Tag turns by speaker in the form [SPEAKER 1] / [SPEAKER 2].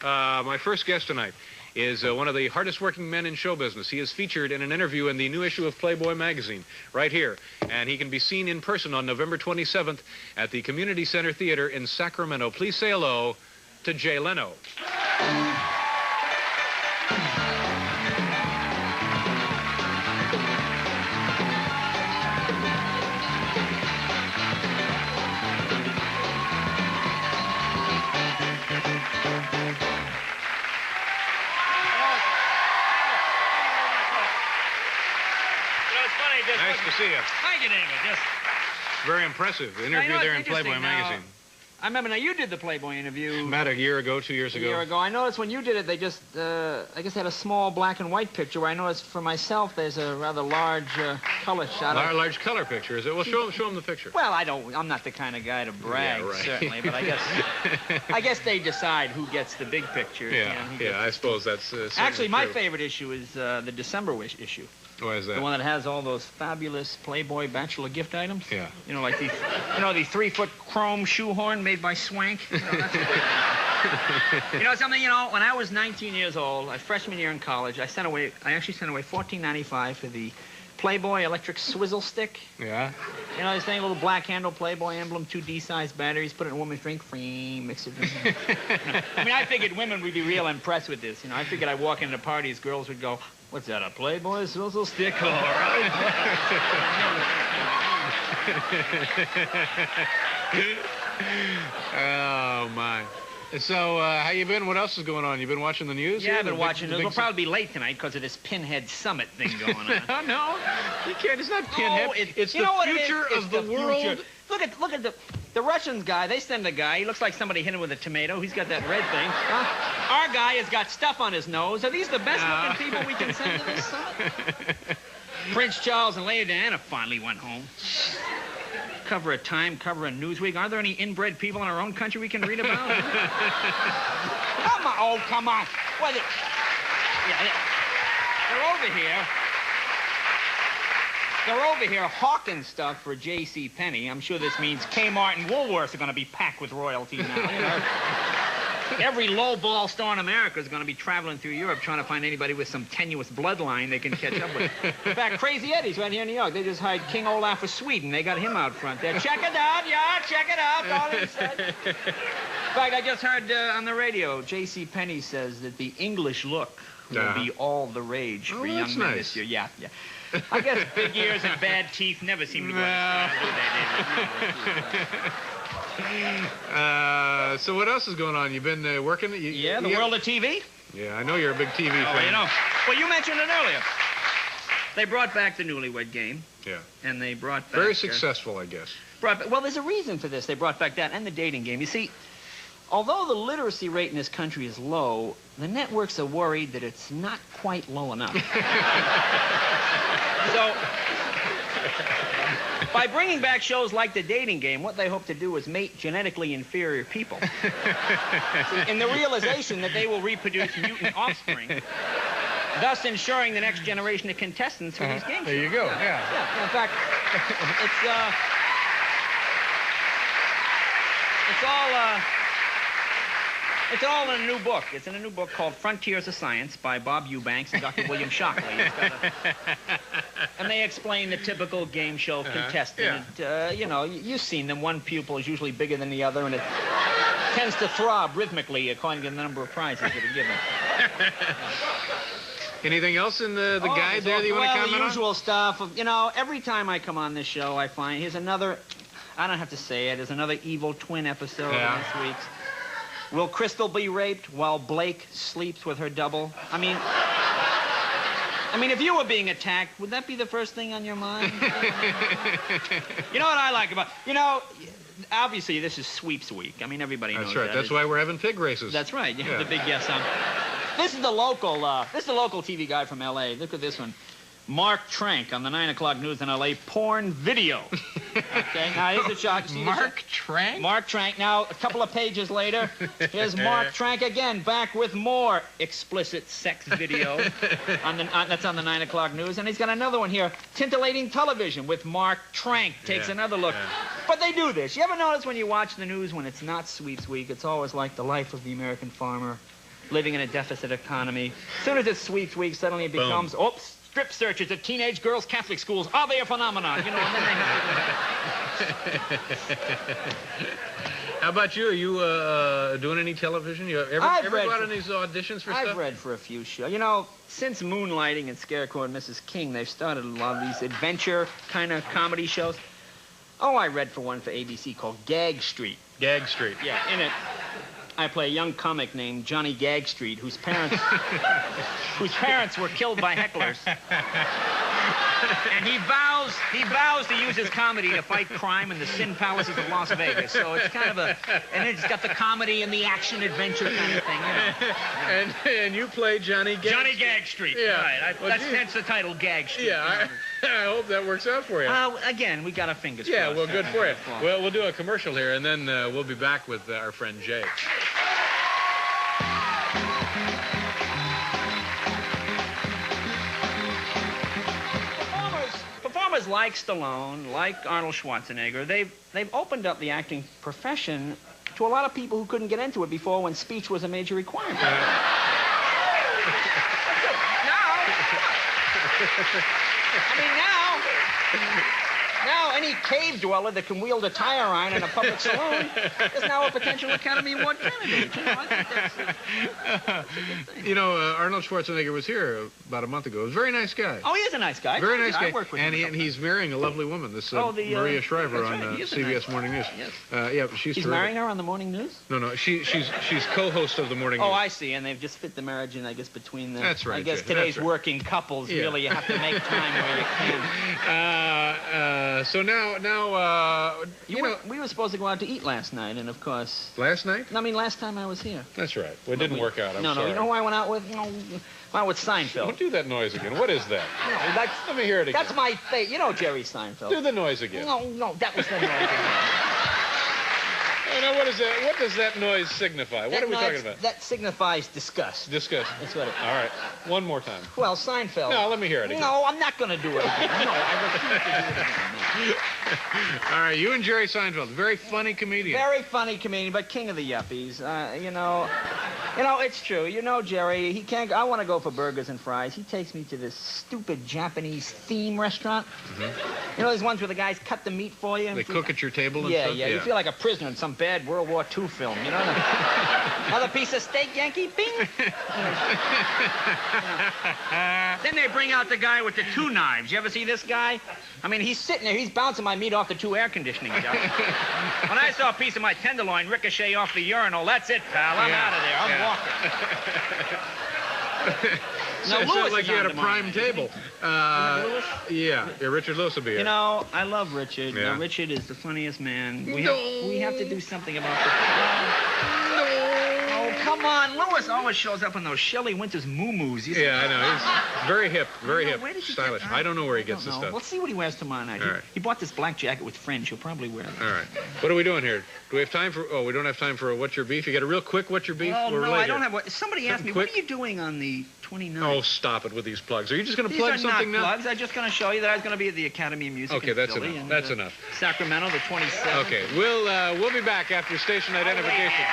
[SPEAKER 1] My first guest tonight is one of the hardest working men in show business. He is featured in an interview in the new issue of Playboy magazine right here. And he can be seen in person on November 27th at the Community Center Theater in Sacramento. Please say hello to Jay Leno. Nice to see you.
[SPEAKER 2] Thank you, David. Just
[SPEAKER 1] very impressive. The interview there in Playboy magazine.
[SPEAKER 2] I remember, now you did the Playboy interview.
[SPEAKER 1] About a year ago, 2 years ago.
[SPEAKER 2] A year ago. I noticed when you did it, they just, I guess, had a small black and white picture where I noticed for myself there's a rather large color shot.
[SPEAKER 1] Large color picture, is it? Well, show them the picture.
[SPEAKER 2] Well, I'm not the kind of guy to brag,
[SPEAKER 1] yeah, right.
[SPEAKER 2] certainly, but I guess they decide who gets the big picture.
[SPEAKER 1] Yeah, I suppose that's
[SPEAKER 2] actually, my
[SPEAKER 1] true.
[SPEAKER 2] favorite issue is the December issue.
[SPEAKER 1] Why is that?
[SPEAKER 2] The one that has all those fabulous Playboy bachelor gift items.
[SPEAKER 1] Yeah.
[SPEAKER 2] You know, like the 3-foot chrome shoehorn made by Swank. You know, you know something? You know, when I was 19 years old, freshman year in college, I actually sent away $14.95 for the Playboy electric swizzle stick.
[SPEAKER 1] Yeah.
[SPEAKER 2] You know this thing, a little black handle Playboy emblem, 2 D-sized batteries, put it in a woman's drink, free, mix it. I mean, I figured women would be real impressed with this. You know, I figured I'd walk into parties, girls would go, "What's that, a Playboy swizzle stick?" All right.
[SPEAKER 1] Oh, my. So, how you been? What else is going on? You been watching the news?
[SPEAKER 2] Yeah, I've been watching it. We'll probably be late tonight because of this Pinhead Summit thing going on.
[SPEAKER 1] No, you can't. It's not Pinhead. It's the future of the world.
[SPEAKER 2] Look at the Russians guy. They send a guy. He looks like somebody hit him with a tomato. He's got that red thing. Our guy has got stuff on his nose. Are these the best-looking people we can send to this summit? Prince Charles and Lady Diana finally went home. Cover of Time, cover of Newsweek. Are there any inbred people in our own country we can read about? Come on. Oh, come on. What? Yeah. They're over here. They're over here hawking stuff for J.C. Penney. I'm sure this means Kmart and Woolworths are going to be packed with royalty now. You know? Every low-ball star in America is going to be traveling through Europe trying to find anybody with some tenuous bloodline they can catch up with. In fact, Crazy Eddie's right here in New York. They just hired King Olaf of Sweden. They got him out front there. Check it out, yeah, check it out. All he said. In fact, I just heard on the radio, J.C. Penney says that the English look will be all the rage for young men this year. Yeah. I guess big ears and bad teeth never seem to go together, do they?
[SPEAKER 1] So what else is going on? You've been working?
[SPEAKER 2] The world of TV?
[SPEAKER 1] Yeah, I know you're a big TV fan.
[SPEAKER 2] You know. Well, you mentioned it earlier. They brought back the Newlywed Game.
[SPEAKER 1] Yeah.
[SPEAKER 2] And they brought back...
[SPEAKER 1] Very successful, I guess.
[SPEAKER 2] Well, there's a reason for this. They brought back that and the dating game. You see, although the literacy rate in this country is low, the networks are worried that it's not quite low enough. So... by bringing back shows like The Dating Game, what they hope to do is mate genetically inferior people. In the realization that they will reproduce mutant offspring, thus ensuring the next generation of contestants for these game shows.
[SPEAKER 1] There you go, yeah.
[SPEAKER 2] In fact, it's all in a new book. It's in a new book called Frontiers of Science by Bob Eubanks and Dr. William Shockley. And they explain the typical game show contestant. You know, you've seen them. One pupil is usually bigger than the other, and it tends to throb rhythmically according to the number of prizes that are given.
[SPEAKER 1] Anything else in the guide there that you want to comment on?
[SPEAKER 2] The usual stuff. You know, every time I come on this show, I find here's another, I don't have to say it, there's another evil twin episode this week's. Will Crystal be raped while Blake sleeps with her double? I mean, if you were being attacked, would that be the first thing on your mind? You know what I like about... You know, obviously, this is sweeps week. I mean, everybody knows that.
[SPEAKER 1] That's right. That's why we're having pig races.
[SPEAKER 2] That's right. Yeah. The big yes. This is the local TV guy from L.A. Look at this one. Mark Trank on the 9 o'clock news in L.A. Porn video. Okay, now here's the shot.
[SPEAKER 1] Mark Trank?
[SPEAKER 2] Mark Trank. Now, a couple of pages later, here's Mark Trank again, back with more explicit sex video. That's on the 9 o'clock news. And he's got another one here, Tintillating Television with Mark Trank. Takes another look. But they do this. You ever notice when you watch the news when it's not Sweeps Week, it's always like the life of the American farmer, living in a deficit economy. As soon as it sweeps week, suddenly it becomes, oops, strip searches at teenage girls' Catholic schools. Are they a phenomenon? You know, and then they
[SPEAKER 1] How about you? Are you doing any television? You ever go out on these auditions for stuff?
[SPEAKER 2] I've read for a few shows. You know, since Moonlighting and Scarecrow and Mrs. King, they've started a lot of these adventure kind of comedy shows. Oh, I read for one for ABC called Gag Street.
[SPEAKER 1] Gag Street.
[SPEAKER 2] Yeah, in it, I play a young comic named Johnny Gag Street, whose parents were killed by hecklers. And he vows to use his comedy to fight crime in the sin palaces of Las Vegas. So it's kind of and it's got the comedy and the action adventure kind of thing, you know.
[SPEAKER 1] And you play Johnny Gag.
[SPEAKER 2] Johnny Gag Street.
[SPEAKER 1] Yeah.
[SPEAKER 2] Right. That's hence the title, Gag Street.
[SPEAKER 1] Yeah. I hope that works out for you.
[SPEAKER 2] Again, we got our fingers crossed.
[SPEAKER 1] Yeah. Well, good for you. Well, we'll do a commercial here, and then we'll be back with our friend Jay.
[SPEAKER 2] Performers like Stallone, like Arnold Schwarzenegger, they've opened up the acting profession to a lot of people who couldn't get into it before when speech was a major requirement. Now any cave dweller that can wield a tire iron in a public saloon is now a potential Academy Award candidate. You know, I think that's a good thing.
[SPEAKER 1] You know, Arnold Schwarzenegger was here about a month ago. He was a very nice guy.
[SPEAKER 2] Oh, he is a nice guy.
[SPEAKER 1] Very nice guy.
[SPEAKER 2] I worked with
[SPEAKER 1] and
[SPEAKER 2] him.
[SPEAKER 1] He's marrying a lovely woman, this Maria Shriver on CBS Morning News.
[SPEAKER 2] Yes.
[SPEAKER 1] Yeah, she's terrific.
[SPEAKER 2] marrying her on the Morning News?
[SPEAKER 1] No, she's co-host of the Morning News.
[SPEAKER 2] Oh, I see, and they've just fit the marriage in, I guess, between them.
[SPEAKER 1] That's right.
[SPEAKER 2] I guess
[SPEAKER 1] Jay,
[SPEAKER 2] today's working couples, really, you have to make time where you can.
[SPEAKER 1] So now,
[SPEAKER 2] we were supposed to go out to eat last night, and of course...
[SPEAKER 1] Last night?
[SPEAKER 2] I mean, last time I was here.
[SPEAKER 1] That's right. Well, it didn't work out, I'm sorry.
[SPEAKER 2] No, you know who I went out with? Went out with Seinfeld.
[SPEAKER 1] Don't do that noise again. What is that?
[SPEAKER 2] No,
[SPEAKER 1] Let me hear it again.
[SPEAKER 2] That's my fate. You know Jerry Seinfeld.
[SPEAKER 1] Do the noise again.
[SPEAKER 2] No, that was the noise again.
[SPEAKER 1] Now, what is that? What does that noise signify? What are we talking about?
[SPEAKER 2] That signifies disgust.
[SPEAKER 1] Disgust.
[SPEAKER 2] That's what it is.
[SPEAKER 1] All right. One more time.
[SPEAKER 2] Well, Seinfeld.
[SPEAKER 1] No, let me hear it again.
[SPEAKER 2] No, I'm not going to do it again. No, I refuse to do it again.
[SPEAKER 1] All right, you and Jerry Seinfeld, very funny comedian.
[SPEAKER 2] Very funny comedian, but king of the yuppies. You know, it's true. You know, Jerry, he can't. I want to go for burgers and fries. He takes me to this stupid Japanese theme restaurant. Mm-hmm. You know, those ones where the guys cut the meat for you.
[SPEAKER 1] They cook at your table and stuff?
[SPEAKER 2] Yeah. You feel like a prisoner in some bad World War II film. You know, another piece of steak, Yankee, bing. Then they bring out the guy with the two knives. You ever see this guy? I mean, he's sitting there, he's bouncing my meat off the two air conditioning jobs. When I saw a piece of my tenderloin ricochet off the urinal, that's it, pal. I'm out of there. I'm walking.
[SPEAKER 1] No, it sounds like you had a prime table. Yeah, Richard Lewis will be here.
[SPEAKER 2] You know, I love Richard.
[SPEAKER 1] Yeah.
[SPEAKER 2] Now, Richard is the funniest man. We have to do something about this. Oh, come on. Lewis always shows up in those Shelley Winters moo-moos.
[SPEAKER 1] Yeah, I know. He's very hip,
[SPEAKER 2] where did you
[SPEAKER 1] stylish.
[SPEAKER 2] get,
[SPEAKER 1] I don't know where he gets this stuff.
[SPEAKER 2] We'll see what he wears tomorrow night.
[SPEAKER 1] All right.
[SPEAKER 2] He bought this black jacket with fringe. He'll probably wear it.
[SPEAKER 1] All right. What are we doing here? Do we have time for... Oh, we don't have time for a What's Your Beef? You got a real quick What's Your Beef?
[SPEAKER 2] Oh, no,
[SPEAKER 1] I
[SPEAKER 2] don't have... Somebody asked me,
[SPEAKER 1] quick?
[SPEAKER 2] what are you doing on the 29th?
[SPEAKER 1] Oh, stop it with these plugs. Are you just going to plug something now?
[SPEAKER 2] These are not plugs. I'm just going to show you that I was going to be at the Academy of Music
[SPEAKER 1] Okay,
[SPEAKER 2] in
[SPEAKER 1] that's
[SPEAKER 2] Philly.
[SPEAKER 1] enough.
[SPEAKER 2] And,
[SPEAKER 1] That's enough.
[SPEAKER 2] Sacramento, the 27th.
[SPEAKER 1] Okay, we'll be back after station identification.